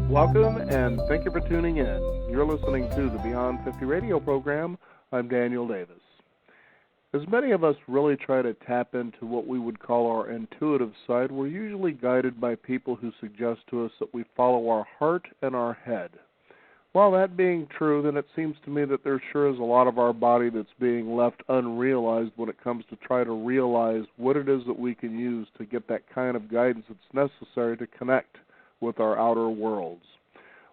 Welcome, and thank you for tuning in. You're listening to the Beyond 50 radio program. I'm Daniel Davis. As many of us really try to tap into what we would call our intuitive side, we're usually guided by people who suggest to us that we follow our heart and our head. While that being true, then it seems to me that there sure is a lot of our body that's being left unrealized when it comes to try to realize what it is that we can use to get that kind of guidance that's necessary to connect with our outer worlds.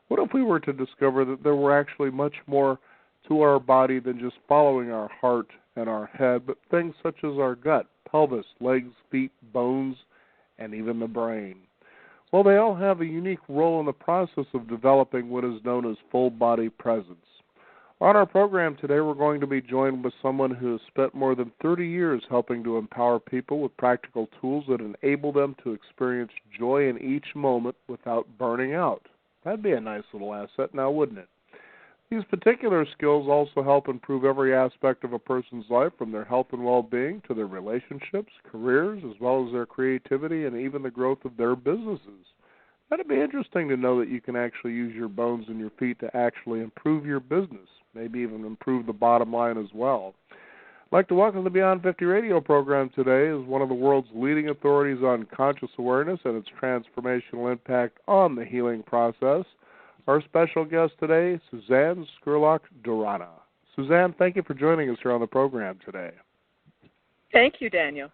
What if we were to discover that there were actually much more to our body than just following our heart and our head, but things such as our gut, pelvis, legs, feet, bones, and even the brain? Well, they all have a unique role in the process of developing what is known as full body presence. On our program today, we're going to be joined with someone who has spent more than 30 years helping to empower people with practical tools that enable them to experience joy in each moment without burning out. That'd be a nice little asset now, wouldn't it? These particular skills also help improve every aspect of a person's life, from their health and well-being to their relationships, careers, as well as their creativity and even the growth of their businesses. That'd be interesting to know that you can actually use your bones and your feet to actually improve your business, maybe even improve the bottom line as well. I'd like to welcome the Beyond 50 radio program today as one of the world's leading authorities on conscious awareness and its transformational impact on the healing process. Our special guest today, Suzanne Scurlock-Durana. Suzanne, thank you for joining us here on the program today. Thank you, Daniel.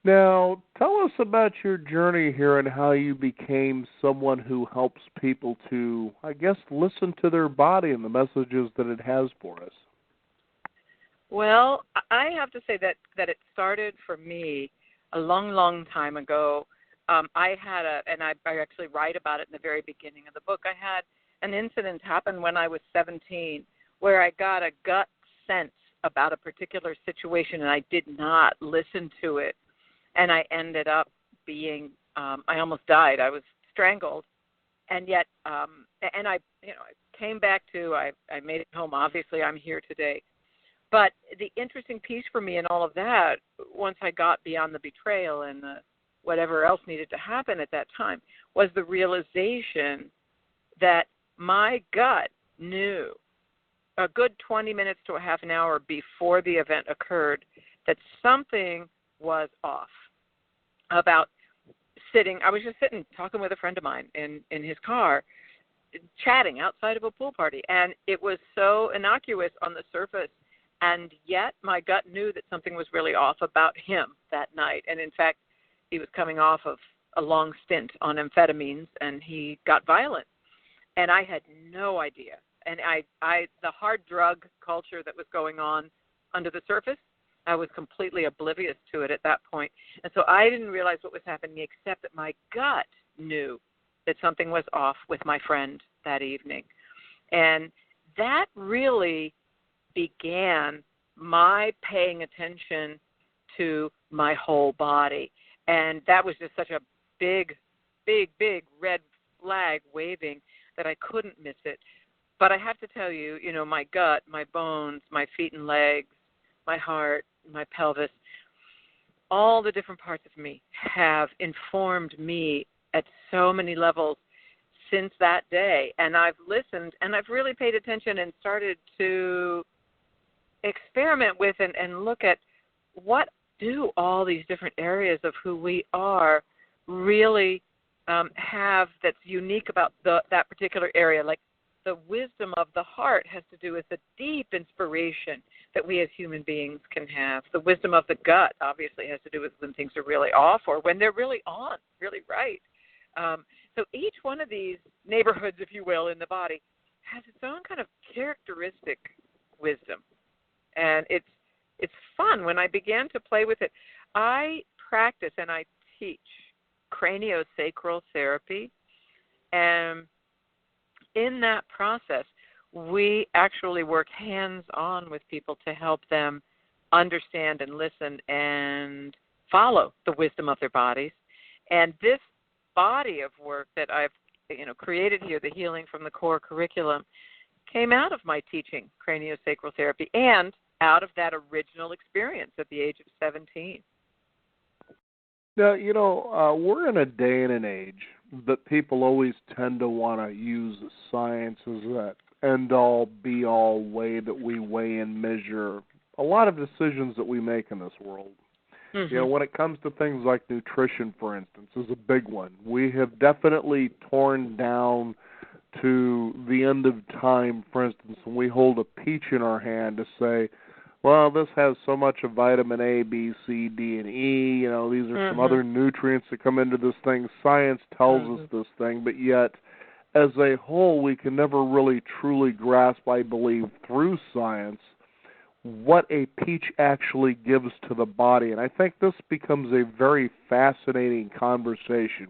Now, tell us about your journey here and how you became someone who helps people to, I guess, listen to their body and the messages that it has for us. Well, I have to say that it started for me a long, long time ago. I had and I actually write about it in the very beginning of the book. I had an incident happen when I was 17 where I got a gut sense about a particular situation and I did not listen to it. And I ended up being, I almost died. I was strangled. And yet, and I came back to, I made it home. Obviously, I'm here today. But the interesting piece for me in all of that, once I got beyond the betrayal and whatever else needed to happen at that time, was the realization that my gut knew a good 20 minutes to a half an hour before the event occurred that something was off about sitting. I was just sitting talking with a friend of mine in his car, chatting outside of a pool party, and it was so innocuous on the surface, and yet my gut knew that something was really off about him that night. And in fact, he was coming off of a long stint on amphetamines, and he got violent, and I had no idea. And the hard drug culture that was going on under the surface, I was completely oblivious to it at that point. And so I didn't realize what was happening except that my gut knew that something was off with my friend that evening. And that really began my paying attention to my whole body. And that was just such a big, big, big red flag waving that I couldn't miss it. But I have to tell you, my gut, my bones, my feet and legs, my heart, my pelvis, all the different parts of me have informed me at so many levels since that day. And I've listened and I've really paid attention and started to experiment with and look at what do all these different areas of who we are really have that's unique about that particular area. Like the wisdom of the heart has to do with the deep inspiration that we as human beings can have. The wisdom of the gut obviously has to do with when things are really off or when they're really on, really right. So each one of these neighborhoods, if you will, in the body has its own kind of characteristic wisdom. And it's fun. When I began to play with it, I practice and I teach craniosacral therapy. And in that process, we actually work hands-on with people to help them understand and listen and follow the wisdom of their bodies. And this body of work that I've created here, the Healing from the Core curriculum, came out of my teaching craniosacral therapy and out of that original experience at the age of 17. Now, we're in a day and an age that people always tend to want to use science as that end-all, be-all way that we weigh and measure a lot of decisions that we make in this world. Mm-hmm. You know, when it comes to things like nutrition, for instance, is a big one. We have definitely torn down to the end of time, for instance, when we hold a peach in our hand to say, well, this has so much of vitamin A, B, C, D, and E. You know, these are some other nutrients that come into this thing. Science tells us this thing, but yet, as a whole, we can never really truly grasp, I believe, through science, what a peach actually gives to the body. And I think this becomes a very fascinating conversation.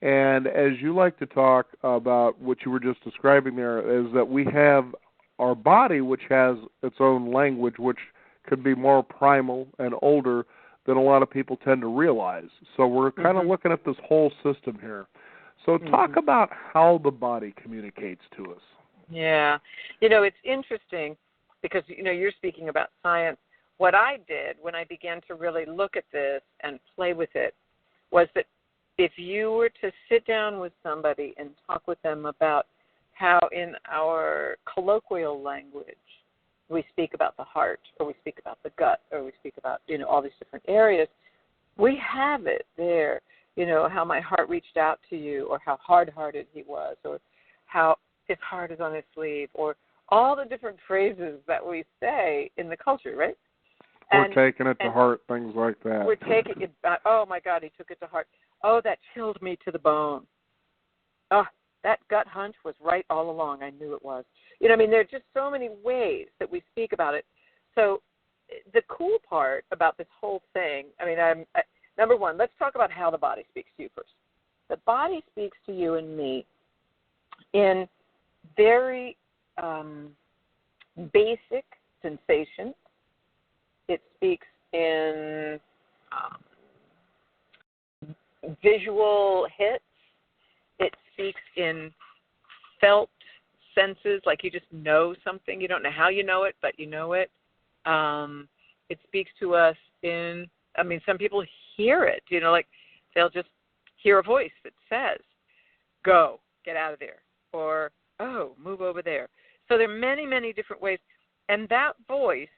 And as you like to talk about what you were just describing there, is that we have our body, which has its own language, which could be more primal and older than a lot of people tend to realize. So we're kind of looking at this whole system here. So talk about how the body communicates to us. Yeah. You know, it's interesting because, you know, you're speaking about science. What I did when I began to really look at this and play with it was that if you were to sit down with somebody and talk with them about how in our colloquial language we speak about the heart, or we speak about the gut, or we speak about, you know, all these different areas, we have it there. You know, how my heart reached out to you, or how hard-hearted he was, or how his heart is on his sleeve, or all the different phrases that we say in the culture, right? We're taking it to heart, things like that. We're taking it, oh my God, he took it to heart. Oh, that chilled me to the bone. Oh, that gut hunch was right all along. I knew it was. You know, I mean, there are just so many ways that we speak about it. So the cool part about this whole thing, I mean, number one, let's talk about how the body speaks to you first. The body speaks to you and me in very basic sensations. It speaks in visual hits. It speaks in felt senses, like you just know something. You don't know how you know it, but you know it. It speaks to us in, I mean, some people hear it, you know, like they'll just hear a voice that says, go, get out of there, or, oh, move over there. So there are many, many different ways. And that voice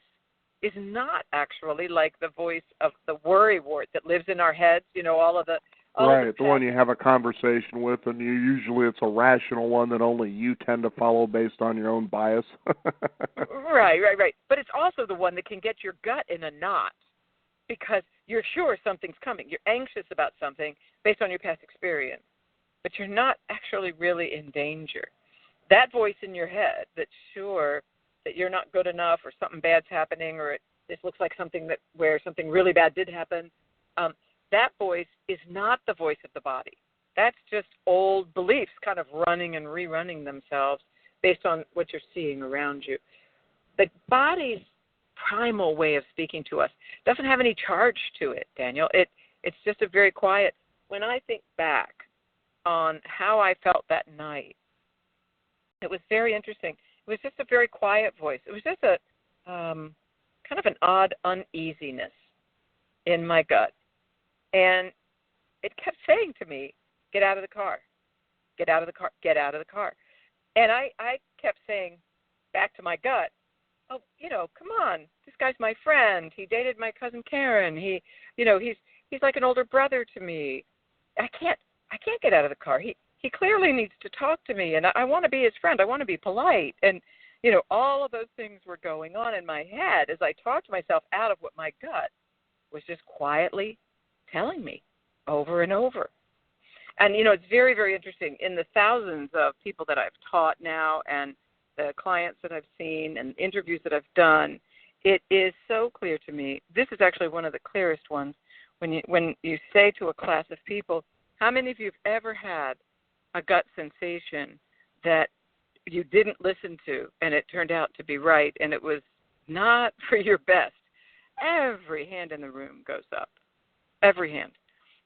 is not actually like the voice of the worrywart that lives in our heads, you know, all of the... Right, the one you have a conversation with, and usually it's a rational one that only you tend to follow based on your own bias. Right. But it's also the one that can get your gut in a knot because you're sure something's coming. You're anxious about something based on your past experience, but you're not actually really in danger. That voice in your head that's sure that you're not good enough, or something bad's happening, or this looks like something where something really bad did happen, that voice is not the voice of the body. That's just old beliefs kind of running and rerunning themselves based on what you're seeing around you. The body's primal way of speaking to us doesn't have any charge to it, Daniel. It's just a very quiet. When I think back on how I felt that night, it was very interesting. It was just a very quiet voice. It was just a kind of an odd uneasiness in my gut. And it kept saying to me, get out of the car, get out of the car, get out of the car. And I kept saying back to my gut, oh, you know, come on, this guy's my friend. He dated my cousin Karen. He's like an older brother to me. I can't get out of the car. He clearly needs to talk to me, and I want to be his friend. I want to be polite. And, you know, all of those things were going on in my head as I talked myself out of what my gut was just quietly telling me over and over. And, you know, it's very, very interesting. In the thousands of people that I've taught now and the clients that I've seen and interviews that I've done, it is so clear to me. This is actually one of the clearest ones. When you say to a class of people, how many of you have ever had a gut sensation that you didn't listen to and it turned out to be right and it was not for your best? Every hand in the room goes up. Every hand.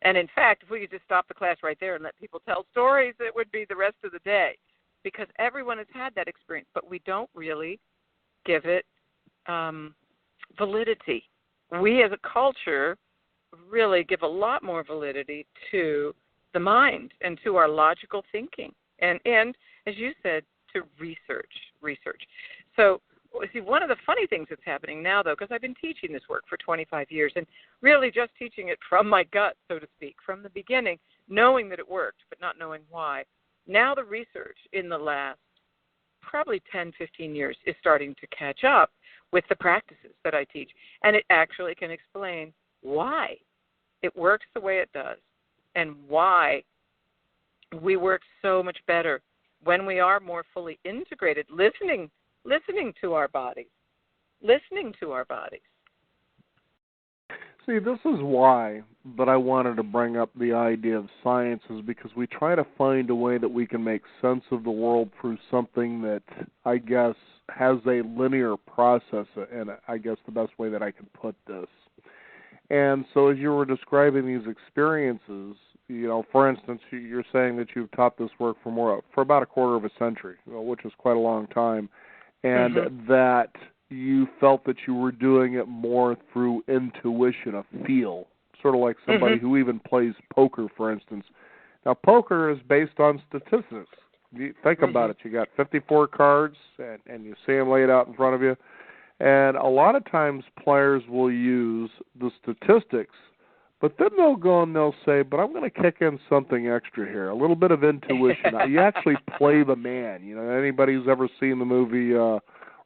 And in fact, if we could just stop the class right there and let people tell stories, it would be the rest of the day, because everyone has had that experience, but we don't really give it validity. We as a culture really give a lot more validity to the mind and to our logical thinking. And as you said, to research. So, see, one of the funny things that's happening now, though, because I've been teaching this work for 25 years and really just teaching it from my gut, so to speak, from the beginning, knowing that it worked, but not knowing why. Now the research in the last probably 10, 15 years is starting to catch up with the practices that I teach. And it actually can explain why it works the way it does and why we work so much better when we are more fully integrated, listening to our bodies. See, this is why that I wanted to bring up the idea of science, is because we try to find a way that we can make sense of the world through something that I guess has a linear process, and I guess the best way that I can put this. And so as you were describing these experiences, for instance, you're saying that you've taught this work for about a quarter of a century, which is quite a long time, and that you felt that you were doing it more through intuition, a feel, sort of like somebody who even plays poker, for instance. Now, poker is based on statistics. You think about it. You got 54 cards, and you see them laid out in front of you. And a lot of times players will use the statistics, but then they'll go and they'll say, but I'm going to kick in something extra here, a little bit of intuition. You actually play the man. Anybody who's ever seen the movie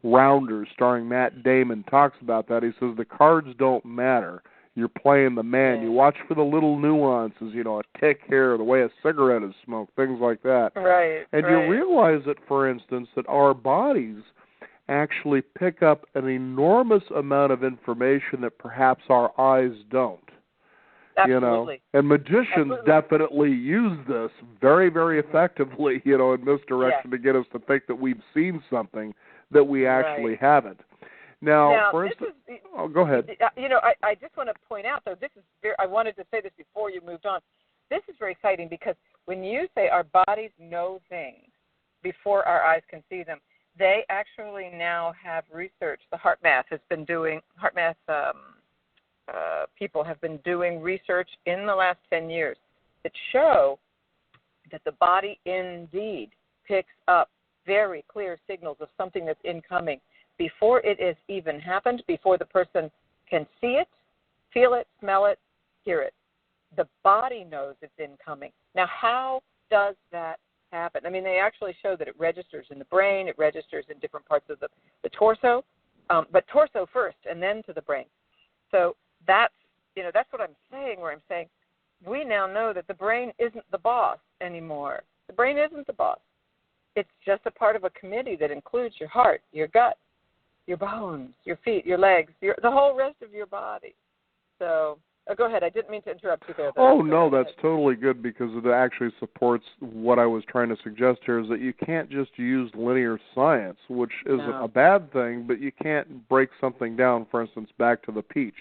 Rounders, starring Matt Damon, talks about that. He says the cards don't matter. You're playing the man. You watch for the little nuances, a tick here, the way a cigarette is smoked, things like that. Right. And you realize that, for instance, that our bodies actually pick up an enormous amount of information that perhaps our eyes don't. Absolutely. And magicians definitely use this very, very effectively, in misdirection to get us to think that we've seen something that we actually haven't. Now, for instance, go ahead. I just want to point out, though, I wanted to say this before you moved on. This is very exciting because when you say our bodies know things before our eyes can see them, they actually now have research. The HeartMath people have been doing research in the last 10 years that show that the body indeed picks up very clear signals of something that's incoming before it has even happened, before the person can see it, feel it, smell it, hear it. The body knows it's incoming. Now, how does that happen? I mean, they actually show that it registers in the brain, it registers in different parts of the torso, but torso first and then to the brain. So that's what I'm saying, where I'm saying we now know that the brain isn't the boss anymore. The brain isn't the boss. It's just a part of a committee that includes your heart, your gut, your bones, your feet, your legs, the whole rest of your body. So, go ahead. I didn't mean to interrupt you there. No, that's totally good, because it actually supports what I was trying to suggest here, is that you can't just use linear science, which isn't a bad thing, but you can't break something down, for instance, back to the peach.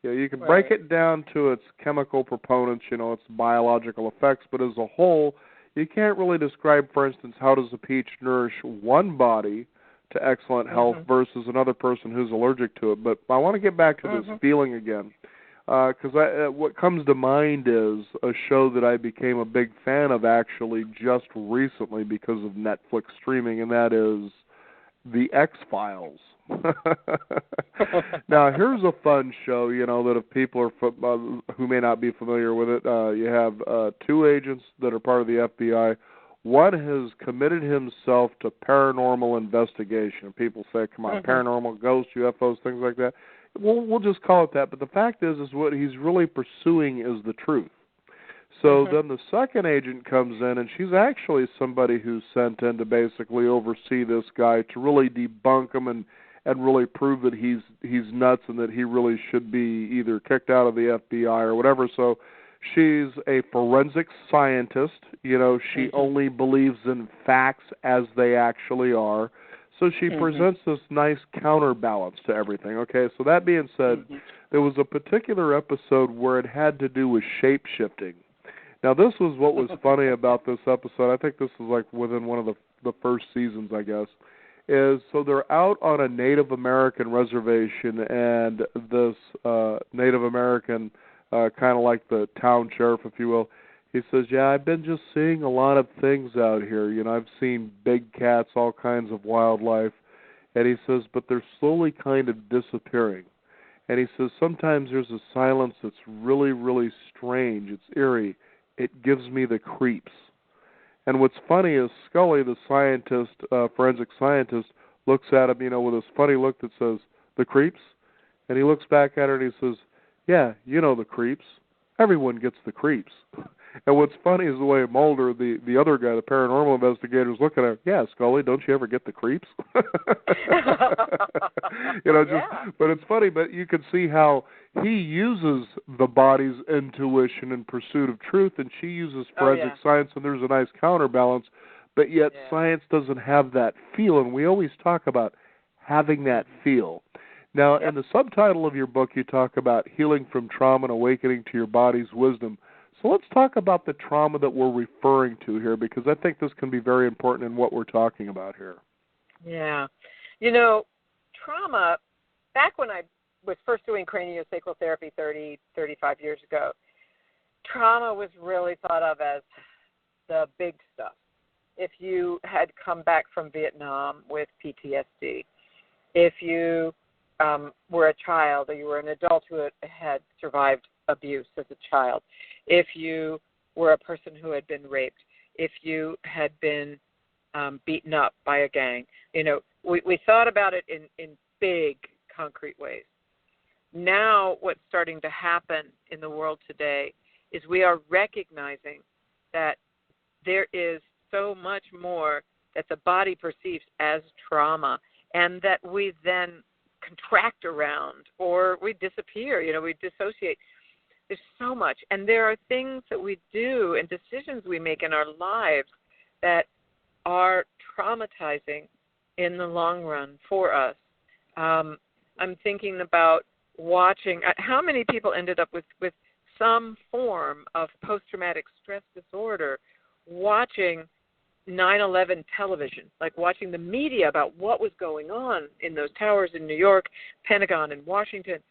You can break it down to its chemical proponents, its biological effects, but as a whole, you can't really describe, for instance, how does a peach nourish one body to excellent health versus another person who's allergic to it. But I want to get back to this feeling again, because what comes to mind is a show that I became a big fan of actually just recently because of Netflix streaming, and that is The X-Files. Now, here's a fun show, that if people are who may not be familiar with it, you have two agents that are part of the FBI. One has committed himself to paranormal investigation. People say, come on, paranormal, ghosts, UFOs, things like that. We'll just call it that. But the fact is what he's really pursuing is the truth. So then the second agent comes in, and she's actually somebody who's sent in to basically oversee this guy to really debunk him and really prove that he's nuts and that he really should be either kicked out of the FBI or whatever. So she's a forensic scientist. She only believes in facts as they actually are. So she presents this nice counterbalance to everything. Okay, so that being said, there was a particular episode where it had to do with shape-shifting. Now, this was what was funny about this episode. I think this was like within one of the first seasons, I guess, is so they're out on a Native American reservation, and this Native American, kind of like the town sheriff, if you will, He says, yeah, I've been just seeing a lot of things out here. I've seen big cats, all kinds of wildlife. And he says, but they're slowly kind of disappearing. And he says, sometimes there's a silence that's really, really strange. It's eerie. It gives me the creeps. And what's funny is Scully, the scientist, forensic scientist, looks at him, with this funny look that says, the creeps? And he looks back at her and he says, yeah, the creeps. Everyone gets the creeps. And what's funny is the way Mulder, the other guy, the paranormal investigator, is looking at her. Yeah, Scully, don't you ever get the creeps? But it's funny. But you can see how he uses the body's intuition in pursuit of truth, and she uses forensic science, and there's a nice counterbalance. But yet science doesn't have that feel, and we always talk about having that feel. Now, in the subtitle of your book, you talk about healing from trauma and awakening to your body's wisdom. So let's talk about the trauma that we're referring to here, because I think this can be very important in what we're talking about here. Yeah. Trauma, back when I was first doing craniosacral therapy 35 years ago, trauma was really thought of as the big stuff. If you had come back from Vietnam with PTSD, if you were a child or you were an adult who had survived abuse as a child, if you were a person who had been raped, if you had been beaten up by a gang, we thought about it in big, concrete ways. Now what's starting to happen in the world today is we are recognizing that there is so much more that the body perceives as trauma, and that we then contract around or we disappear, we dissociate. There's so much. And there are things that we do and decisions we make in our lives that are traumatizing in the long run for us. I'm thinking about watching, how many people ended up with some form of post-traumatic stress disorder watching 9/11 television, like watching the media about what was going on in those towers in New York, Pentagon, and Washington,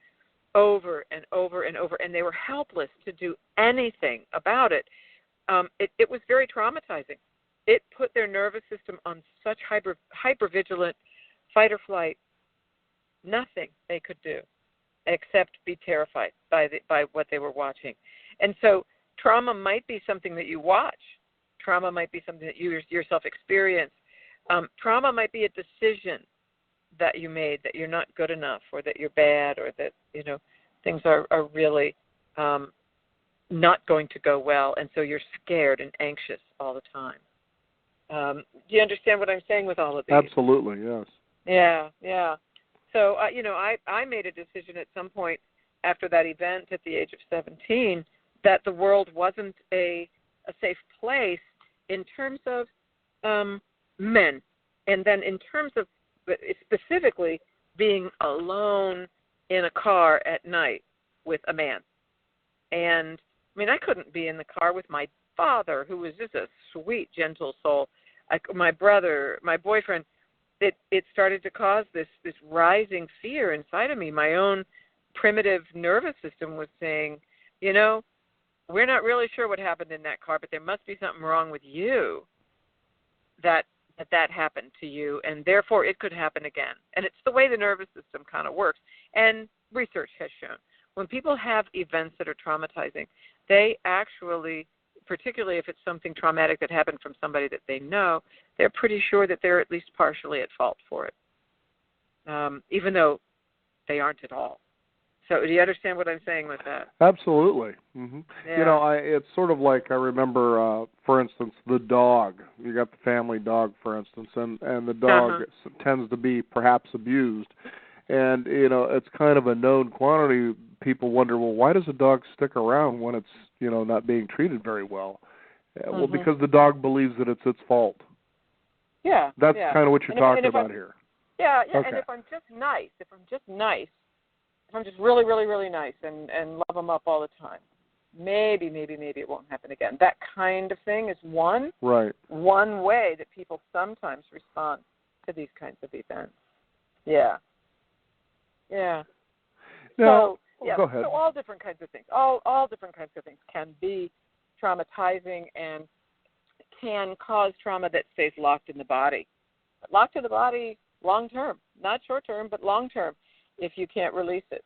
over and over and over, and they were helpless to do anything about it. It was very traumatizing. It put their nervous system on such hypervigilant fight or flight. Nothing they could do except be terrified by what they were watching. And so trauma might be something that you watch. Trauma might be something that you yourself experience. Trauma might be a decision that you made that you're not good enough, or that you're bad, or that things are really not going to go well, and so you're scared and anxious all the time. Do you understand what I'm saying with all of these? Absolutely, yes. Yeah. So I made a decision at some point after that event at the age of 17 that the world wasn't a safe place in terms of men, and then in terms of specifically being alone in a car at night with a man. And I couldn't be in the car with my father, who was just a sweet, gentle soul. My brother, my boyfriend. It started to cause this rising fear inside of me. My own primitive nervous system was saying, we're not really sure what happened in that car, but there must be something wrong with you that happened to you, and therefore it could happen again. And it's the way the nervous system kind of works. And research has shown when people have events that are traumatizing, they actually, particularly if it's something traumatic that happened from somebody that they know, they're pretty sure that they're at least partially at fault for it, even though they aren't at all. So do you understand what I'm saying with that? Absolutely. Mm-hmm. Yeah. It's sort of like, I remember, for instance, the dog. You got the family dog, for instance, and the dog tends to be perhaps abused. And, it's kind of a known quantity. People wonder, well, why does a dog stick around when it's, not being treated very well? Well, because the dog believes that it's its fault. Yeah. That's kind of what you're talking about here. Yeah, Okay. And if I'm just nice, if I'm just really, really, really nice and love them up all the time, maybe it won't happen again. That kind of thing is one way that people sometimes respond to these kinds of events. Yeah. Now, So go ahead. So all different kinds of things. All different kinds of things can be traumatizing and can cause trauma that stays locked in the body. Locked in the body long term, not short term, but long term, if you can't release it.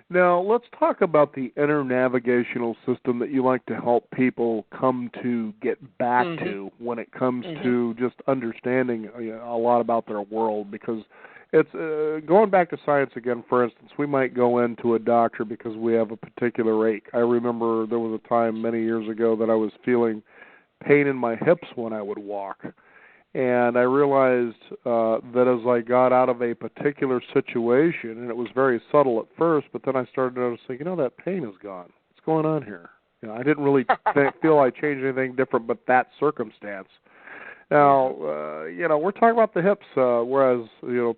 Now, let's talk about the inner navigational system that you like to help people come to get back to when it comes to just understanding a lot about their world, because it's going back to science again. For instance, we might go into a doctor because we have a particular ache. I remember there was a time many years ago that I was feeling pain in my hips when I would walk. And I realized that as I got out of a particular situation, and it was very subtle at first, but then I started noticing, that pain is gone. What's going on here? I didn't really feel I changed anything different but that circumstance. Now, we're talking about the hips, whereas,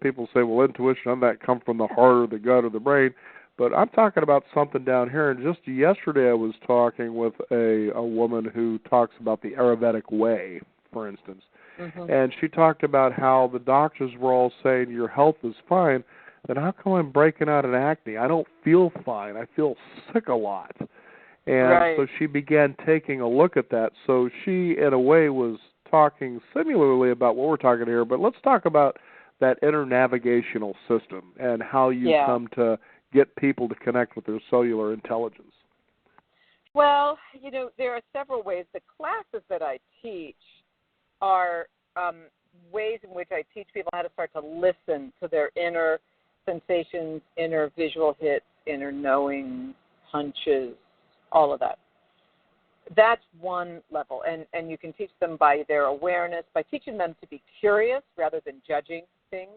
people say, well, intuition, doesn't that come from the heart or the gut or the brain? But I'm talking about something down here. And just yesterday I was talking with a woman who talks about the Ayurvedic way, for instance. And she talked about how the doctors were all saying your health is fine, then how come I'm breaking out in acne? I don't feel fine. I feel sick a lot. And so she began taking a look at that. So she, in a way, was talking similarly about what we're talking here, but let's talk about that inner navigational system and how you come to get people to connect with their cellular intelligence. Well, there are several ways. The classes that I teach are ways in which I teach people how to start to listen to their inner sensations, inner visual hits, inner knowing, hunches, all of that. That's one level, and you can teach them by their awareness, by teaching them to be curious rather than judging things,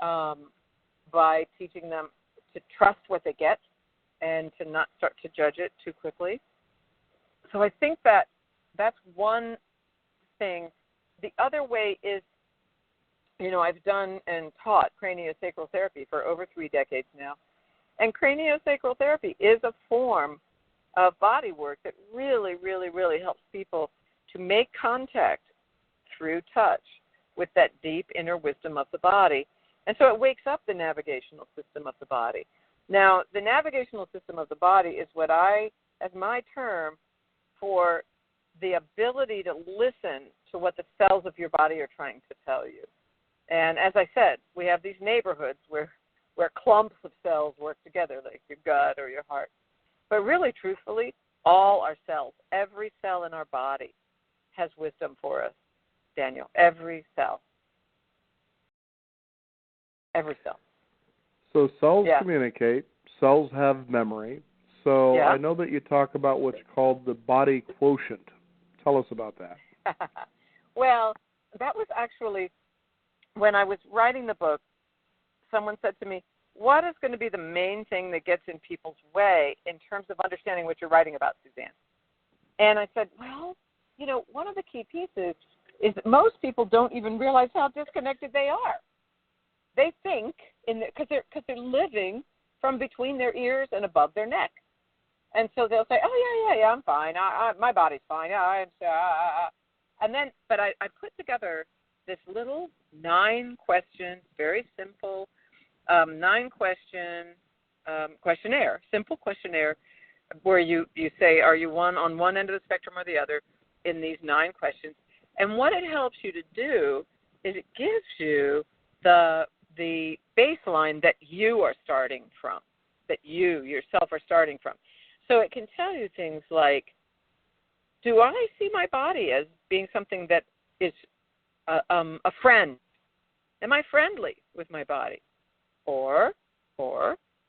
by teaching them to trust what they get and to not start to judge it too quickly. So I think that that's one thing. The other way is, I've done and taught craniosacral therapy for over 3 decades now. And craniosacral therapy is a form of body work that really, really, really helps people to make contact through touch with that deep inner wisdom of the body. And so it wakes up the navigational system of the body. Now, the navigational system of the body is what as my term for the ability to listen to what the cells of your body are trying to tell you. And as I said, we have these neighborhoods where clumps of cells work together, like your gut or your heart. But really, truthfully, all our cells, every cell in our body has wisdom for us, Daniel. Every cell. Every cell. So cells communicate. Cells have memory. So I know that you talk about what's called the body quotient. Tell us about that. Well, that was actually, when I was writing the book, someone said to me, what is going to be the main thing that gets in people's way in terms of understanding what you're writing about, Suzanne? And I said, well, one of the key pieces is that most people don't even realize how disconnected they are. They think, because they're living from between their ears and above their neck. And so they'll say, oh, yeah, I'm fine. My body's fine. And then, but I put together this little 9-question, very simple 9-question questionnaire, simple questionnaire, where you say, are you on one end of the spectrum or the other in these 9 questions. And what it helps you to do is it gives you the baseline that you are starting from, that you yourself are starting from. So it can tell you things like, do I see my body as being something that is a friend? Am I friendly with my body? Or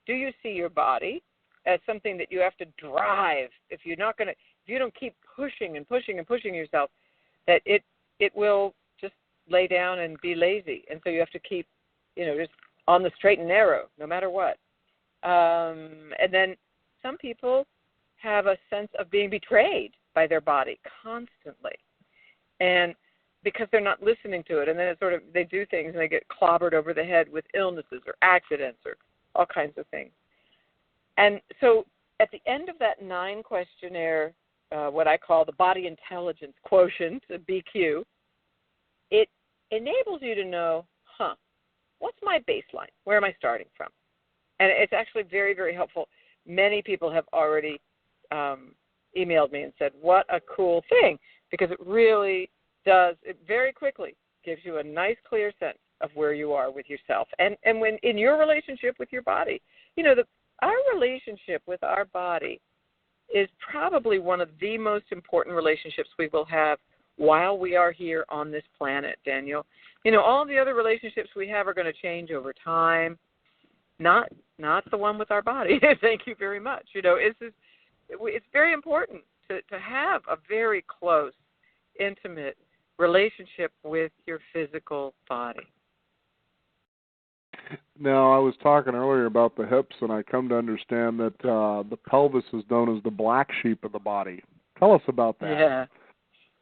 do you see your body as something that you have to drive? If you don't keep pushing and pushing and pushing yourself, that it will just lay down and be lazy. And so you have to keep, just on the straight and narrow, no matter what. And then some people have a sense of being betrayed by their body constantly, and because they're not listening to it, and then it's sort of, they do things and they get clobbered over the head with illnesses or accidents or all kinds of things. And so at the end of that 9 questionnaire, what I call the body intelligence quotient, the BQ, it enables you to know, what's my baseline? Where am I starting from? And it's actually very, very helpful. Many people have already emailed me and said, what a cool thing, because it really does, it very quickly gives you a nice, clear sense of where you are with yourself. And when in your relationship with your body, our relationship with our body is probably one of the most important relationships we will have while we are here on this planet, Daniel. All the other relationships we have are going to change over time, not the one with our body. Thank you very much. It's very important to have a very close, intimate relationship with your physical body. Now, I was talking earlier about the hips, and I come to understand that the pelvis is known as the black sheep of the body. Tell us about that.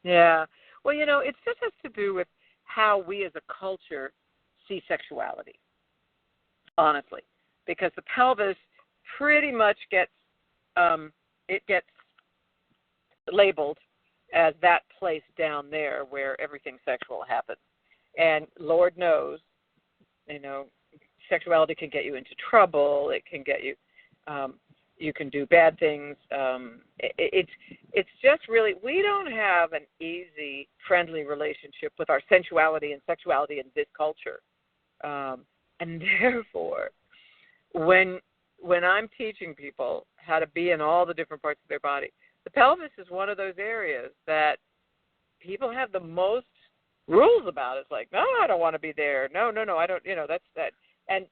Yeah. Well, it just has to do with how we as a culture see sexuality, honestly, because the pelvis pretty much gets labeled as that place down there where everything sexual happens. And Lord knows, sexuality can get you into trouble. It can get you, you can do bad things. It's just really, we don't have an easy, friendly relationship with our sensuality and sexuality in this culture. And therefore, when I'm teaching people how to be in all the different parts of their body, the pelvis is one of those areas that people have the most rules about. It's like, no, I don't want to be there. No, I don't, that's that. And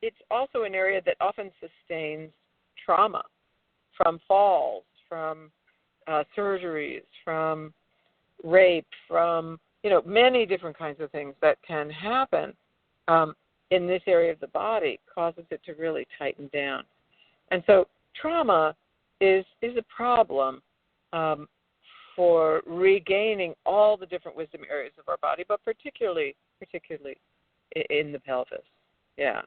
it's also an area that often sustains trauma from falls, from surgeries, from rape, from, many different kinds of things that can happen in this area of the body, causes it to really tighten down. And so trauma is a problem for regaining all the different wisdom areas of our body, but particularly in the pelvis. Yeah.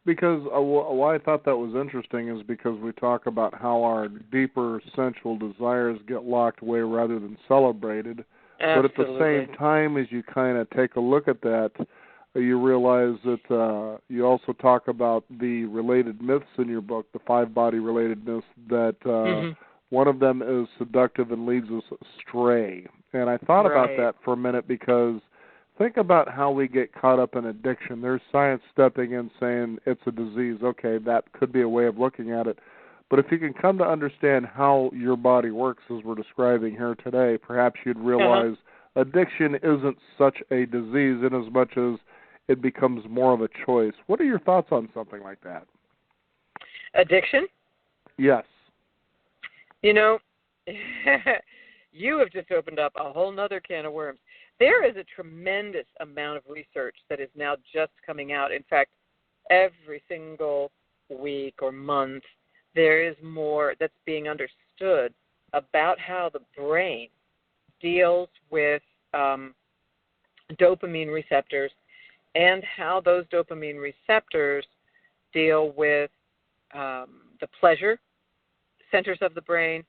Because why I thought that was interesting is because we talk about how our deeper sensual desires get locked away rather than celebrated. Absolutely. But at the same time, as you kind of take a look at that, you realize that you also talk about the related myths in your book, the 5 body related myths, that one of them is seductive and leads us astray. And I thought about that for a minute, because think about how we get caught up in addiction. There's science stepping in saying it's a disease. Okay, that could be a way of looking at it. But if you can come to understand how your body works, as we're describing here today, perhaps you'd realize addiction isn't such a disease in as much as it becomes more of a choice. What are your thoughts on something like that? Addiction? Yes. You have just opened up a whole nother can of worms. There is a tremendous amount of research that is now just coming out. In fact, every single week or month, there is more that's being understood about how the brain deals with dopamine receptors, and how those dopamine receptors deal with the pleasure centers of the brain,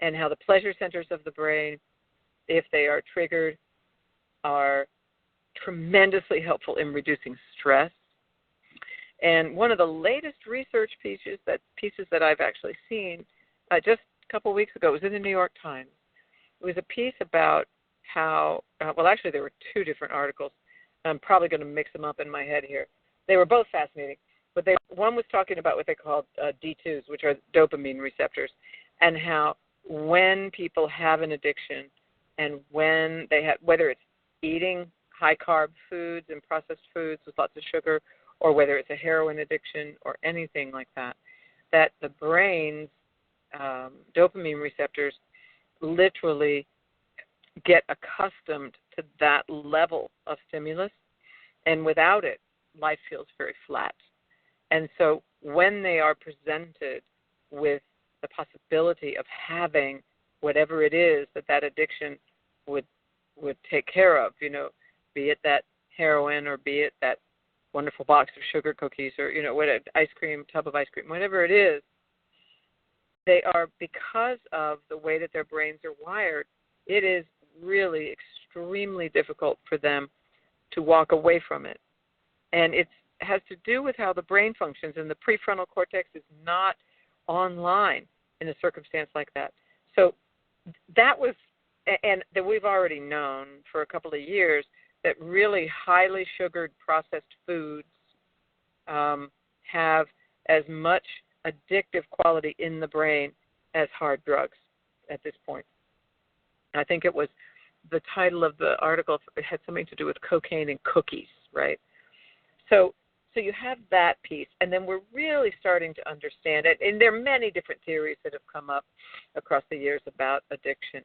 and how the pleasure centers of the brain, if they are triggered, are tremendously helpful in reducing stress. And one of the latest research pieces that I've actually seen just a couple of weeks ago, it was in the New York Times. It was a piece about how, actually there were 2 different articles. I'm probably going to mix them up in my head here. They were both fascinating, but one was talking about what they called D2s, which are dopamine receptors, and how when people have an addiction, and when they have, whether it's eating high-carb foods and processed foods with lots of sugar, or whether it's a heroin addiction or anything like that, that the brain's dopamine receptors literally get accustomed to that level of stimulus, and without it, life feels very flat. And so when they are presented with the possibility of having whatever it is that addiction would take care of, be it that heroin, or be it that wonderful box of sugar cookies, or, what tub of ice cream, whatever it is, they are, because of the way that their brains are wired, it is really extremely difficult for them to walk away from it. And it has to do with how the brain functions, and the prefrontal cortex is not online in a circumstance like that. So that was, and that we've already known for a couple of years, that really highly sugared processed foods have as much addictive quality in the brain as hard drugs at this point. I think it was the title of the article, it had something to do with cocaine and cookies, right? So you have that piece, and then we're really starting to understand it. And there are many different theories that have come up across the years about addiction.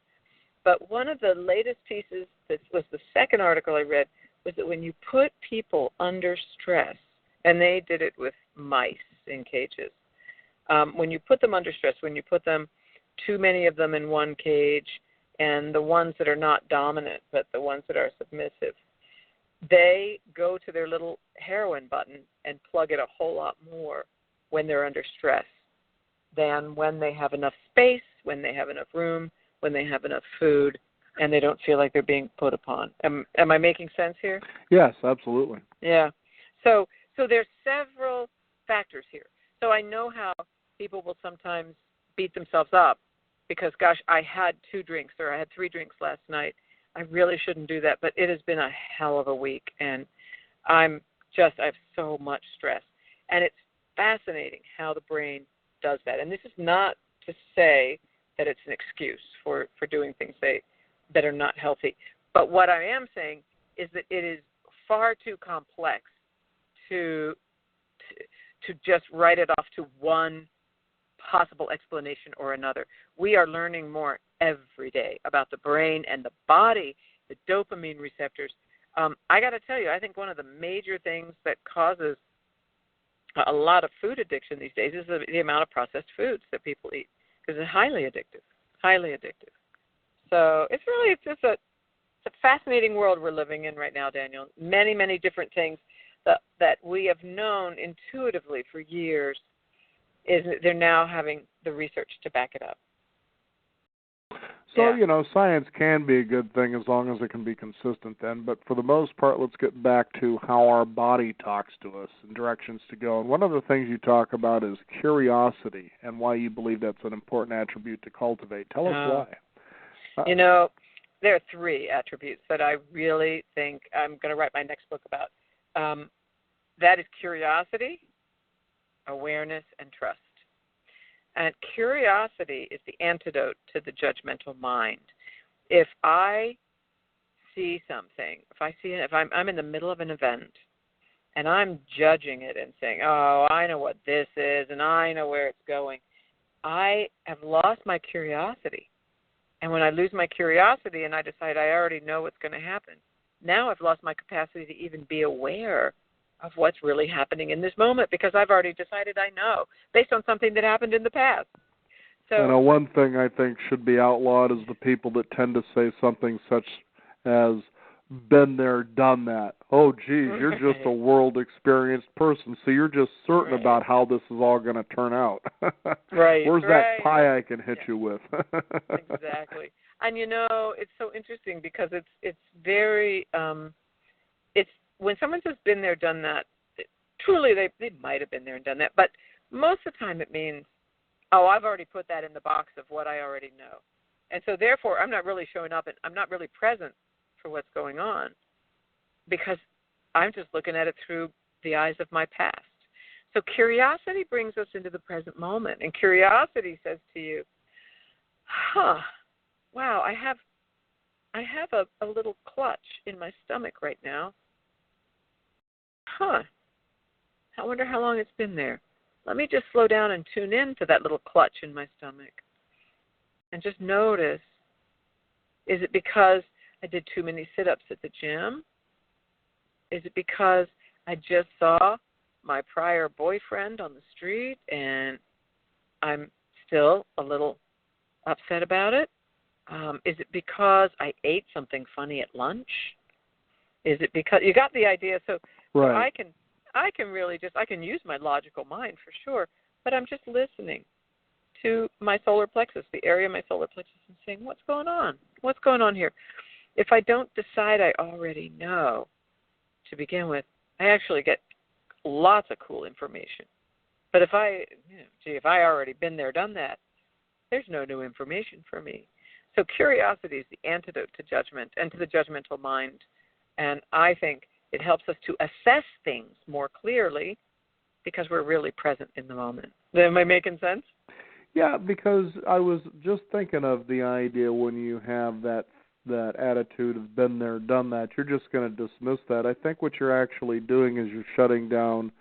But one of the latest pieces, that was the second article I read, was that when you put people under stress, and they did it with mice in cages, when you put them under stress, when you put them, too many of them in one cage, and the ones that are not dominant, but the ones that are submissive, they go to their little heroin button and plug it a whole lot more when they're under stress than when they have enough space, when they have enough room, when they have enough food, and they don't feel like they're being put upon. Am I making sense here? Yes, absolutely. Yeah. So there's several factors here. So I know how people will sometimes beat themselves up because, gosh, I had 2 drinks or I had 3 drinks last night. I really shouldn't do that, but it has been a hell of a week, and I have so much stress. And it's fascinating how the brain does that. And this is not to say that it's an excuse for doing things that are not healthy. But what I am saying is that it is far too complex to just write it off to one possible explanation or another. We are learning more every day about the brain and the body, the dopamine receptors. I got to tell you, I think one of the major things that causes a lot of food addiction these days is the amount of processed foods that people eat, because it's highly addictive. So it's just a fascinating world we're living in right now, Daniel. Many, many different things that we have known intuitively for years, is they're now having the research to back it up. So, science can be a good thing as long as it can be consistent then. But for the most part, let's get back to how our body talks to us and directions to go. And one of the things you talk about is curiosity and why you believe that's an important attribute to cultivate. Tell us why. There are 3 attributes that I really think I'm going to write my next book about. That is curiosity, awareness, and trust. And curiosity is the antidote to the judgmental mind. If I see something, if I'm in the middle of an event and I'm judging it and saying, oh, I know what this is and I know where it's going, I have lost my curiosity. And when I lose my curiosity and I decide I already know what's going to happen, now I've lost my capacity to even be aware of what's really happening in this moment, because I've already decided I know based on something that happened in the past. So, one thing I think should be outlawed is the people that tend to say something such as, been there, done that. Oh, geez, you're just a world-experienced person, so you're just certain about how this is all going to turn out. Where's that pie I can hit you with? Exactly. And, it's so interesting because it's very it's when someone says been there, done that, truly they might have been there and done that. But most of the time it means, oh, I've already put that in the box of what I already know. And so therefore I'm not really showing up and I'm not really present for what's going on, because I'm just looking at it through the eyes of my past. So curiosity brings us into the present moment. And curiosity says to you, wow, I have a little clutch in my stomach right now. I wonder how long it's been there. Let me just slow down and tune in to that little clutch in my stomach and just notice, is it because I did too many sit-ups at the gym? Is it because I just saw my prior boyfriend on the street and I'm still a little upset about it? Is it because I ate something funny at lunch? Is it because you got the idea? So I can really I can use my logical mind for sure, but I'm just listening to my solar plexus, the area of my solar plexus, and saying, what's going on? What's going on here? If I don't decide I already know to begin with, I actually get lots of cool information. But if if I already been there, done that, there's no new information for me. So curiosity is the antidote to judgment and to the judgmental mind. And I think it helps us to assess things more clearly because we're really present in the moment. Am I making sense? Yeah, because I was just thinking of the idea when you have that attitude of been there, done that, you're just going to dismiss that. I think what you're actually doing is you're shutting down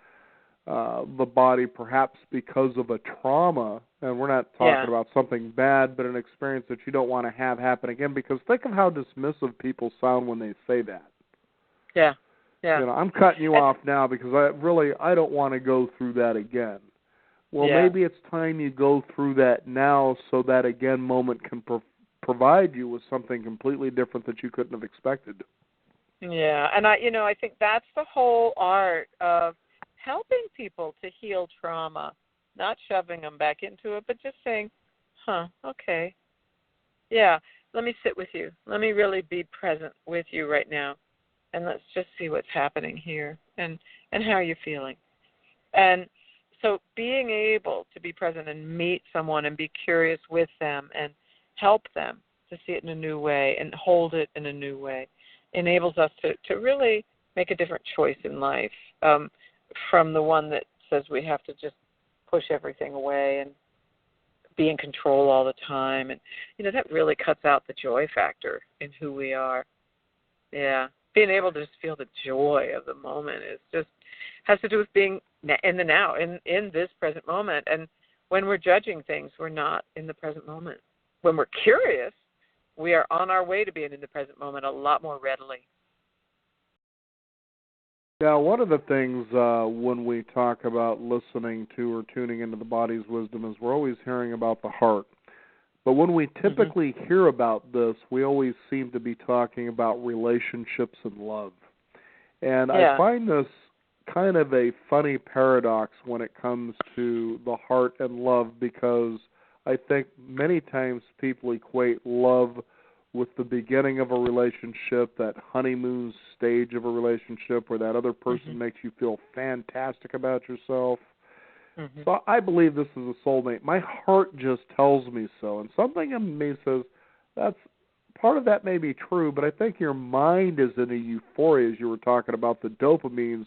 the body perhaps because of a trauma, and we're not talking about something bad, but an experience that you don't want to have happen again, because think of how dismissive people sound when they say that. Yeah, yeah. I'm cutting you off now because I don't want to go through that again. Well, maybe it's time you go through that now so that again moment can provide you with something completely different that you couldn't have expected. Yeah, and I think that's the whole art of helping people to heal trauma, not shoving them back into it, but just saying, okay, yeah, let me sit with you. Let me really be present with you right now, and let's just see what's happening here and how are you feeling. And so being able to be present and meet someone and be curious with them and help them to see it in a new way and hold it in a new way enables us to really make a different choice in life from the one that says we have to just push everything away and be in control all the time. And, that really cuts out the joy factor in who we are. Yeah. Being able to just feel the joy of the moment has to do with being in the now, in this present moment. And when we're judging things, we're not in the present moment. When we're curious, we are on our way to being in the present moment a lot more readily. Yeah, one of the things when we talk about listening to or tuning into the body's wisdom is we're always hearing about the heart. But when we typically hear about this, we always seem to be talking about relationships and love. And I find this kind of a funny paradox when it comes to the heart and love, because I think many times people equate love with the beginning of a relationship, that honeymoon stage of a relationship where that other person makes you feel fantastic about yourself. So I believe this is a soulmate. My heart just tells me so, and something in me says that's part of that may be true, but I think your mind is in a euphoria, as you were talking about. The dopamines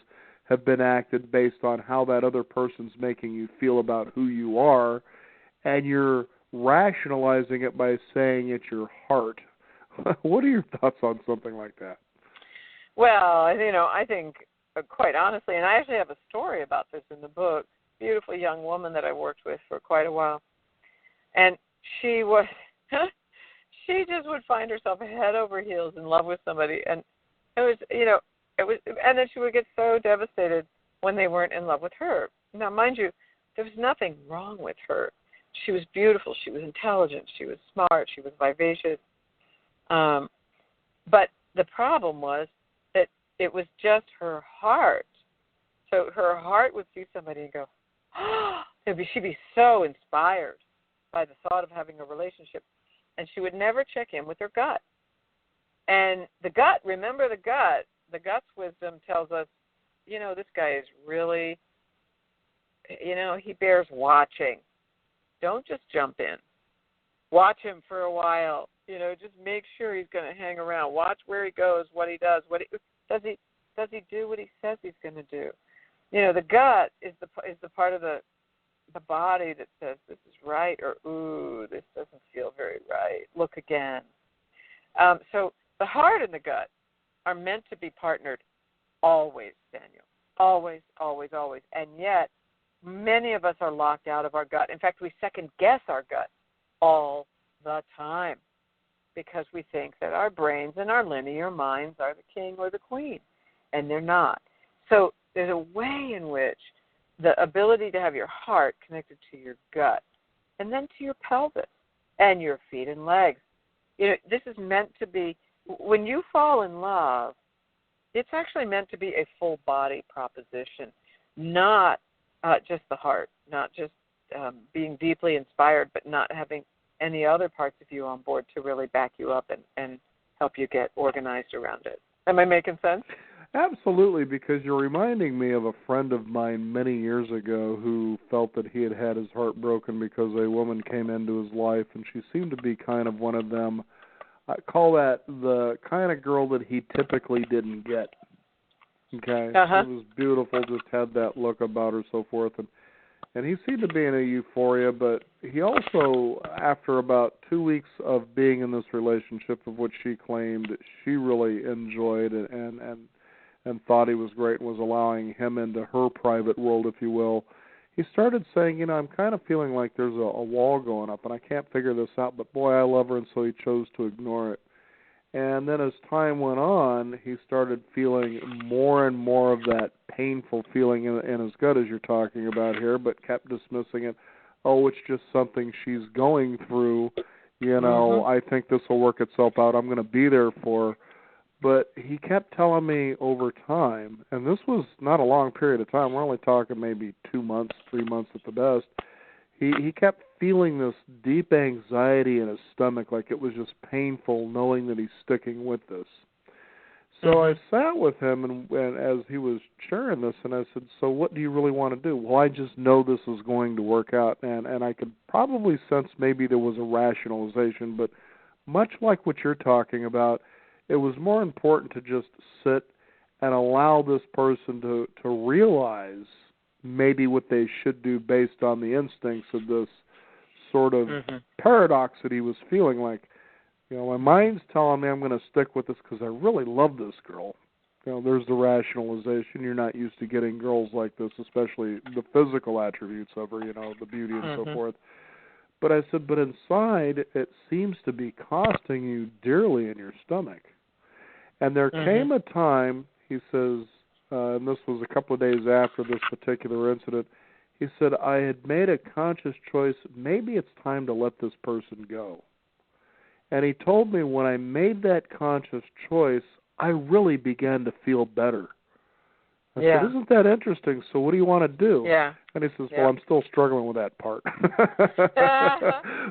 have been acted based on how that other person's making you feel about who you are, and you're rationalizing it by saying it's your heart. What are your thoughts on something like that? Well, I think quite honestly, and I actually have a story about this in the book, beautiful young woman that I worked with for quite a while. And she just would find herself head over heels in love with somebody. And it was, and then she would get so devastated when they weren't in love with her. Now, mind you, there was nothing wrong with her. She was beautiful. She was intelligent. She was smart. She was vivacious. But the problem was that it was just her heart. So her heart would see somebody and go, she'd be so inspired by the thought of having a relationship, and she would never check in with her gut. And the gut, remember the gut's wisdom tells us, this guy is really, he bears watching. Don't just jump in. Watch him for a while. Just make sure he's going to hang around. Watch where he goes, what he does. Does he do what he says he's going to do? The gut is the part of the body that says this is right, or ooh, this doesn't feel very right. Look again. So the heart and the gut are meant to be partnered always, Daniel. Always, always, always. And yet, many of us are locked out of our gut. In fact, we second guess our gut all the time because we think that our brains and our linear minds are the king or the queen, and they're not. So there's a way in which the ability to have your heart connected to your gut and then to your pelvis and your feet and legs. This is meant to be, when you fall in love, it's actually meant to be a full body proposition, not just the heart, not just being deeply inspired, but not having any other parts of you on board to really back you up and help you get organized around it. Am I making sense? Absolutely, because you're reminding me of a friend of mine many years ago who felt that he had had his heart broken because a woman came into his life, and she seemed to be kind of one of them. I call that the kind of girl that he typically didn't get. Okay, Uh-huh. she was beautiful, just had that look about her, so forth, and he seemed to be in a euphoria. But he also, after about 2 weeks of being in this relationship, of which she claimed she really enjoyed and thought he was great and was allowing him into her private world, if you will, he started saying, you know, I'm kind of feeling like there's a wall going up, and I can't figure this out, but boy, I love her, and so he chose to ignore it. And then as time went on, he started feeling more and more of that painful feeling in his gut, as you're talking about here, but kept dismissing it. Oh, it's just something she's going through. You know, I think this will work itself out. I'm going to be there for her. But he kept telling me over time, and this was not a long period of time. We're only talking maybe 2 months, 3 months at the best. He kept feeling this deep anxiety in his stomach, like it was just painful knowing that he's sticking with this. So I sat with him, and as he was sharing this, and I said, so what do you really want to do? Well, I just know this is going to work out, and I could probably sense maybe there was a rationalization, but much like what you're talking about, it was more important to just sit and allow this person to realize maybe what they should do based on the instincts of this sort of paradox that he was feeling. Like, you know, my mind's telling me I'm going to stick with this because I really love this girl. You know, there's the rationalization. You're not used to getting girls like this, especially the physical attributes of her, you know, the beauty and so forth. But I said, but inside, it seems to be costing you dearly in your stomach. And there came a time, he says, and this was a couple of days after this particular incident, he said, I had made a conscious choice, maybe it's time to let this person go. And he told me when I made that conscious choice, I really began to feel better. I said, isn't that interesting? So what do you want to do? And he says, well, I'm still struggling with that part.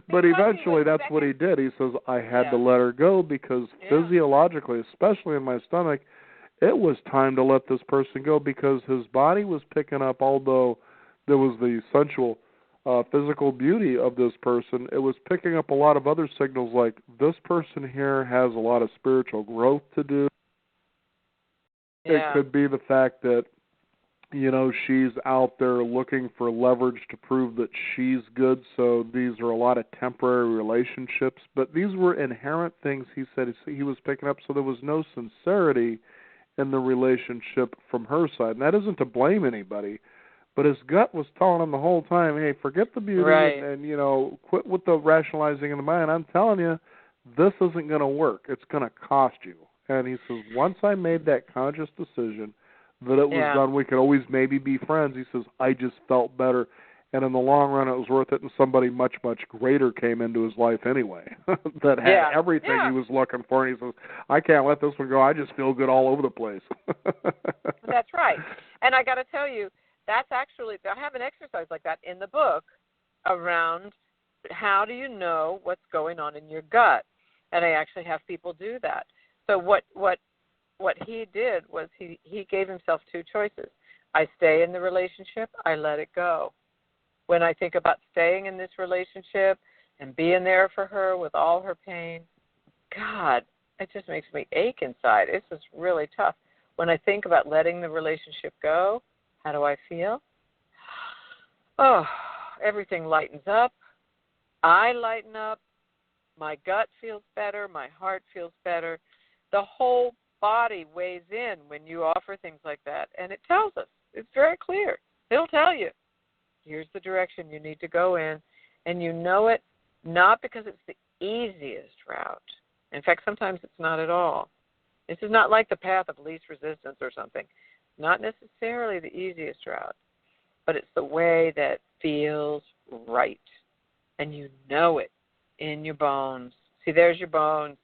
But eventually that's what he did. He says, I had to let her go because physiologically, especially in my stomach, it was time to let this person go because his body was picking up, although there was the sensual physical beauty of this person, it was picking up a lot of other signals like this person here has a lot of spiritual growth to do. It could be the fact that, you know, she's out there looking for leverage to prove that she's good, so these are a lot of temporary relationships. But these were inherent things he said he was picking up, so there was no sincerity in the relationship from her side. And that isn't to blame anybody, but his gut was telling him the whole time, hey, forget the beauty and, you know, quit with the rationalizing in the mind. I'm telling you, this isn't going to work. It's going to cost you. And he says, once I made that conscious decision that it was done, we could always maybe be friends, he says, I just felt better. And in the long run, it was worth it, and somebody much, much greater came into his life anyway that had everything he was looking for. And he says, I can't let this one go. I just feel good all over the place. That's right. And I got to tell you, that's actually, I have an exercise like that in the book around how do you know what's going on in your gut. And I actually have people do that. So what he did was he gave himself two choices. I stay in the relationship, I let it go. When I think about staying in this relationship and being there for her with all her pain, God, it just makes me ache inside. It's just really tough. When I think about letting the relationship go, how do I feel? Oh, everything lightens up. I lighten up. My gut feels better. My heart feels better. The whole body weighs in when you offer things like that. And it tells us. It's very clear. It'll tell you. Here's the direction you need to go in. And you know it not because it's the easiest route. In fact, sometimes it's not at all. This is not like the path of least resistance or something. Not necessarily the easiest route, but it's the way that feels right. And you know it in your bones. See, there's your bones.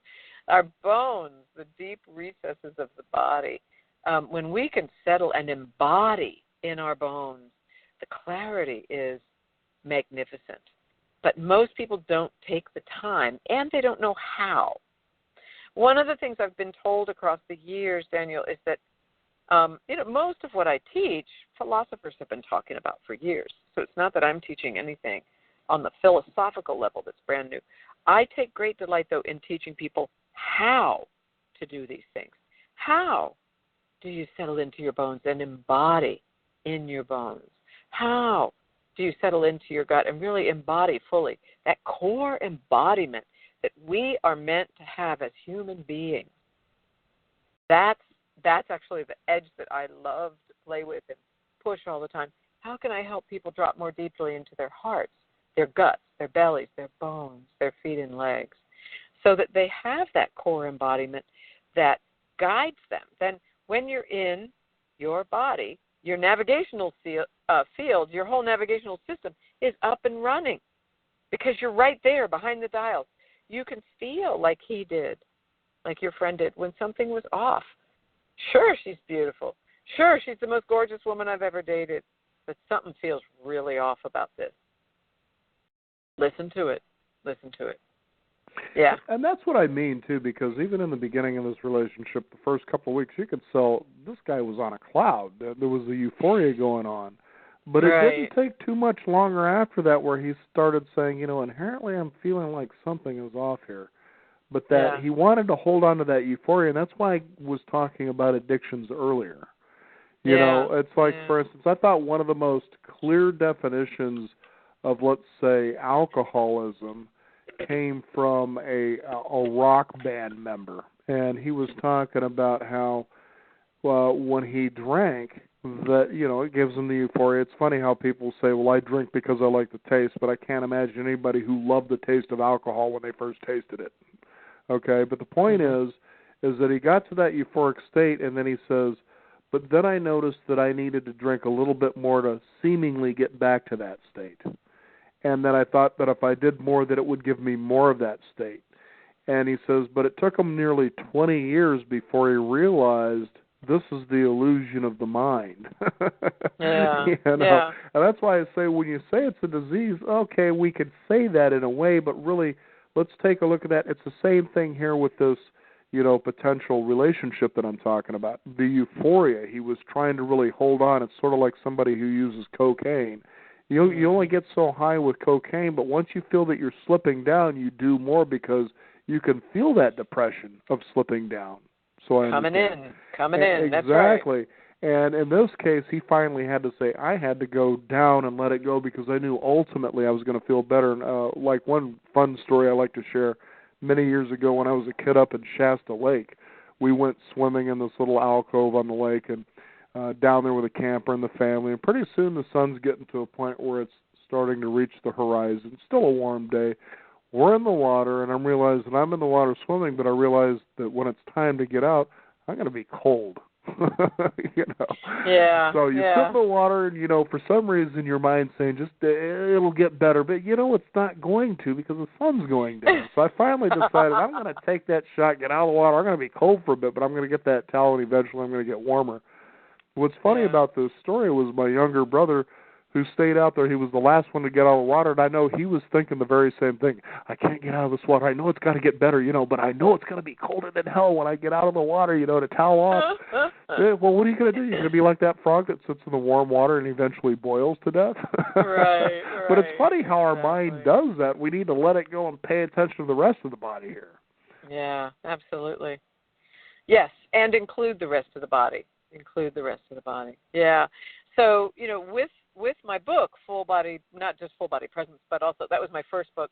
Our bones, the deep recesses of the body, when we can settle and embody in our bones, the clarity is magnificent. But most people don't take the time, and they don't know how. One of the things I've been told across the years, Daniel, is that Most of what I teach, philosophers have been talking about for years. So it's not that I'm teaching anything on the philosophical level that's brand new. I take great delight, though, in teaching people how to do these things. How do you settle into your bones and embody in your bones? How do you settle into your gut and really embody fully that core embodiment that we are meant to have as human beings? That's actually the edge that I love to play with and push all the time. How can I help people drop more deeply into their hearts, their guts, their bellies, their bones, their feet and legs, so that they have that core embodiment that guides them? Then when you're in your body, your navigational field, your whole navigational system is up and running because you're right there behind the dials. You can feel like he did, like your friend did, when something was off. Sure, she's beautiful. Sure, she's the most gorgeous woman I've ever dated, but something feels really off about this. Listen to it. Listen to it. Yeah. And that's what I mean, too, because even in the beginning of this relationship, the first couple of weeks, you could tell this guy was on a cloud. There was a euphoria going on. But it didn't take too much longer after that where he started saying, inherently I'm feeling like something is off here. But that he wanted to hold on to that euphoria, and that's why I was talking about addictions earlier. You know, it's like, for instance, I thought one of the most clear definitions of, let's say, alcoholism came from a rock band member. And he was talking about how when he drank, that, it gives him the euphoria. It's funny how people say, well, I drink because I like the taste, but I can't imagine anybody who loved the taste of alcohol when they first tasted it. Okay, but the point is that he got to that euphoric state, and then he says, but then I noticed that I needed to drink a little bit more to seemingly get back to that state. And then I thought that if I did more, that it would give me more of that state. And he says, but it took him nearly 20 years before he realized this is the illusion of the mind. And that's why I say when you say it's a disease, okay, we could say that in a way, but really, let's take a look at that. It's the same thing here with this, potential relationship that I'm talking about. The euphoria, he was trying to really hold on. It's sort of like somebody who uses cocaine. You only get so high with cocaine, but once you feel that you're slipping down, you do more because you can feel that depression of slipping down. So coming in. Exactly. That's right. And in this case, he finally had to say, I had to go down and let it go because I knew ultimately I was going to feel better. And like one fun story I like to share, many years ago when I was a kid up in Shasta Lake, we went swimming in this little alcove on the lake and down there with a camper and the family. And pretty soon the sun's getting to a point where it's starting to reach the horizon. It's still a warm day. We're in the water, and I'm realizing I'm in the water swimming, but I realize that when it's time to get out, I'm going to be cold. So you sit in the water, and for some reason your mind's saying just it'll get better, but it's not going to because the sun's going down. So I finally decided I'm going to take that shot, get out of the water. I'm going to be cold for a bit, but I'm going to get that towel, and eventually I'm going to get warmer. What's funny about this story was my younger brother who stayed out there. He was the last one to get out of the water, and I know he was thinking the very same thing. I can't get out of this water. I know it's got to get better, but I know it's going to be colder than hell when I get out of the water, to towel off. Well, what are you going to do? You're going to be like that frog that sits in the warm water and eventually boils to death? Right. But it's funny how our mind does that. We need to let it go and pay attention to the rest of the body here. Yeah, absolutely. Yes, and include the rest of the body. Yeah. So, with my book, Full Body, not just Full Body Presence, but also, that was my first book.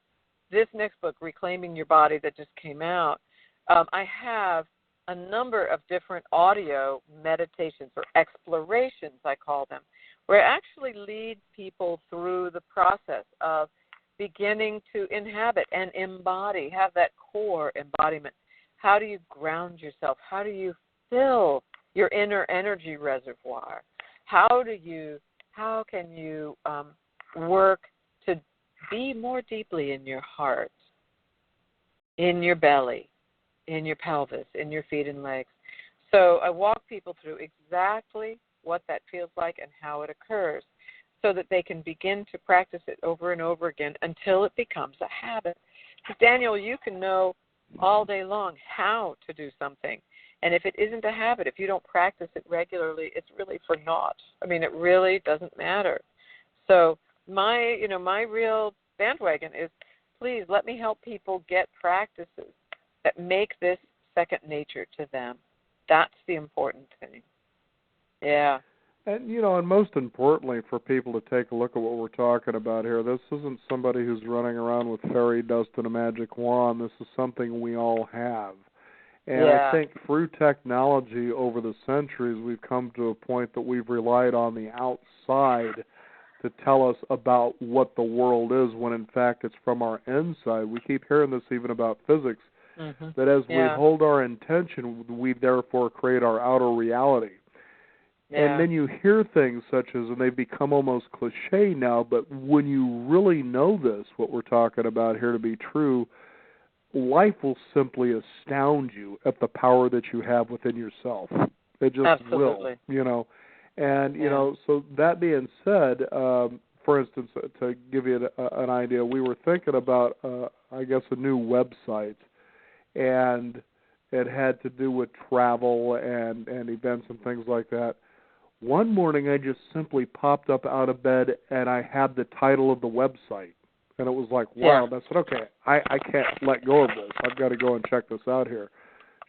This next book, Reclaiming Your Body, that just came out, I have a number of different audio meditations or explorations, I call them, where I actually lead people through the process of beginning to inhabit and embody, have that core embodiment. How do you ground yourself? How do you fill your inner energy reservoir? How can you work to be more deeply in your heart, in your belly, in your pelvis, in your feet and legs? So I walk people through exactly what that feels like and how it occurs so that they can begin to practice it over and over again until it becomes a habit. Because, Daniel, you can know all day long how to do something. And if it isn't a habit, if you don't practice it regularly, it's really for naught. I mean, it really doesn't matter. So my real bandwagon is, please let me help people get practices that make this second nature to them. That's the important thing. Yeah. And, and most importantly for people to take a look at what we're talking about here, this isn't somebody who's running around with fairy dust and a magic wand. This is something we all have. And I think through technology over the centuries, we've come to a point that we've relied on the outside to tell us about what the world is, when in fact it's from our inside. We keep hearing this even about physics, that as we hold our intention, we therefore create our outer reality. And then you hear things such as, and they become almost cliche now, but when you really know this, what we're talking about here to be true, life will simply astound you at the power that you have within yourself. It just Absolutely. will, And, so that being said, for instance, to give you an idea, we were thinking about, a new website, and it had to do with travel and events and things like that. One morning I just simply popped up out of bed and I had the title of the website. And it was like, wow, that's what, okay, I can't let go of this. I've got to go and check this out here.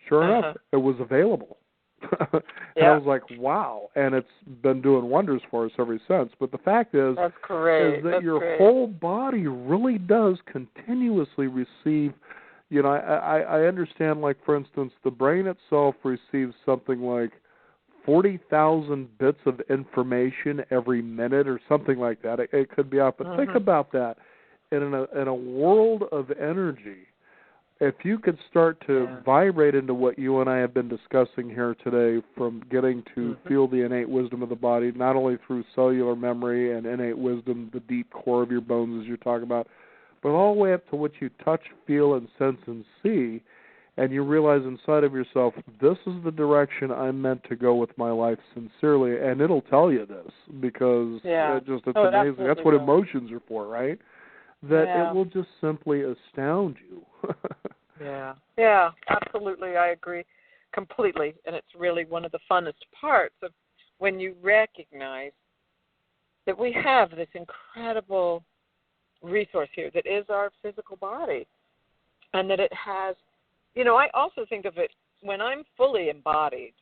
Sure enough, it was available. And I was like, wow. And it's been doing wonders for us ever since. But the fact is, that's great. is that your whole body really does continuously receive, I understand, like, for instance, the brain itself receives something like 40,000 bits of information every minute or something like that. It could be off, but think about that. In a world of energy, if you could start to vibrate into what you and I have been discussing here today, from getting to feel the innate wisdom of the body, not only through cellular memory and innate wisdom, the deep core of your bones as you're talking about, but all the way up to what you touch, feel, and sense and see, and you realize inside of yourself, this is the direction I'm meant to go with my life sincerely, and it'll tell you this, because it's amazing. That's what emotions are for, right? That it will just simply astound you. Yeah, absolutely. I agree completely, and it's really one of the funnest parts of when you recognize that we have this incredible resource here that is our physical body, and that it has, I also think of it when I'm fully embodied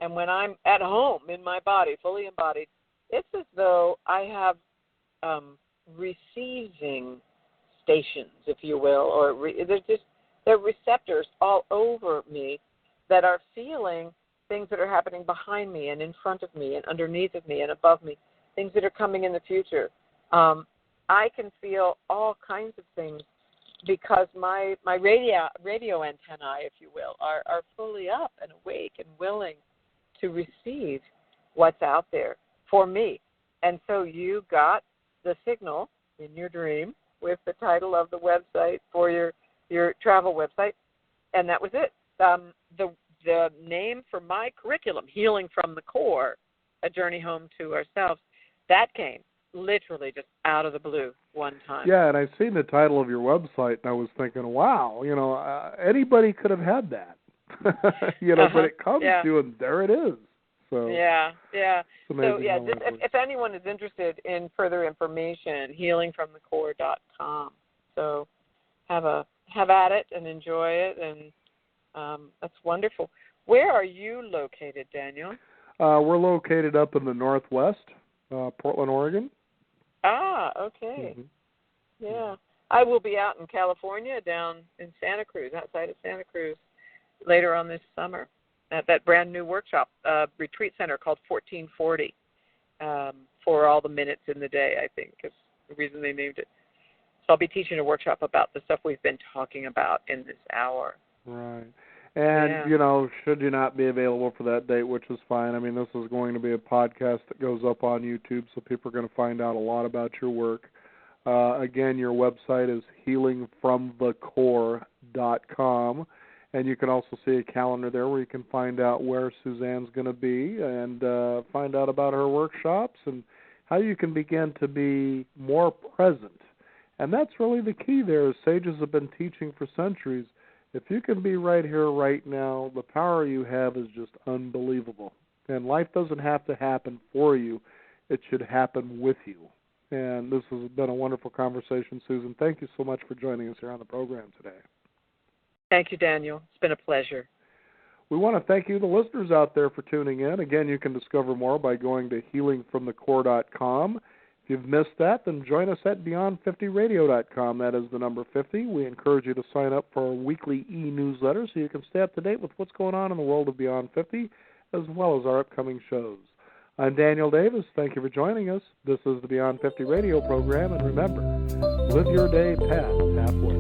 and when I'm at home in my body, fully embodied, it's as though I have receiving stations, if you will, or they're receptors all over me that are feeling things that are happening behind me and in front of me and underneath of me and above me, things that are coming in the future. I can feel all kinds of things because my radio antennae, if you will, are fully up and awake and willing to receive what's out there for me. And so you got the signal in your dream with the title of the website for your travel website, and that was it. The name for my curriculum, Healing from the Core, A Journey Home to Ourselves, that came literally just out of the blue one time. Yeah, and I've seen the title of your website, and I was thinking, wow, anybody could have had that. But it comes to you, and there it is. So So if anyone is interested in further information, healingfromthecore.com. So have at it and enjoy it, and that's wonderful. Where are you located, Daniel? We're located up in the Northwest, Portland, Oregon. Ah, okay. Yeah. I will be out in California, down in Santa Cruz, outside of Santa Cruz, later on this summer, at that brand new workshop retreat center called 1440, for all the minutes in the day, I think, is the reason they named it. So I'll be teaching a workshop about the stuff we've been talking about in this hour. Right. And, should you not be available for that date, which is fine. I mean, this is going to be a podcast that goes up on YouTube, so people are going to find out a lot about your work. Again, your website is healingfromthecore.com, and you can also see a calendar there where you can find out where Suzanne's going to be and find out about her workshops and how you can begin to be more present. And that's really the key there. As sages have been teaching for centuries, If you can be right here, right now, the power you have is just unbelievable. And life doesn't have to happen for you. It should happen with you. And this has been a wonderful conversation, Susan. Thank you so much for joining us here on the program today. Thank you, Daniel. It's been a pleasure. We want to thank you, the listeners out there, for tuning in. Again, you can discover more by going to healingfromthecore.com. If you've missed that, then join us at beyond50radio.com. That is the number 50. We encourage you to sign up for our weekly e-newsletter so you can stay up to date with what's going on in the world of Beyond 50, as well as our upcoming shows. I'm Daniel Davis. Thank you for joining us. This is the Beyond 50 radio program, and remember, live your day past halfway.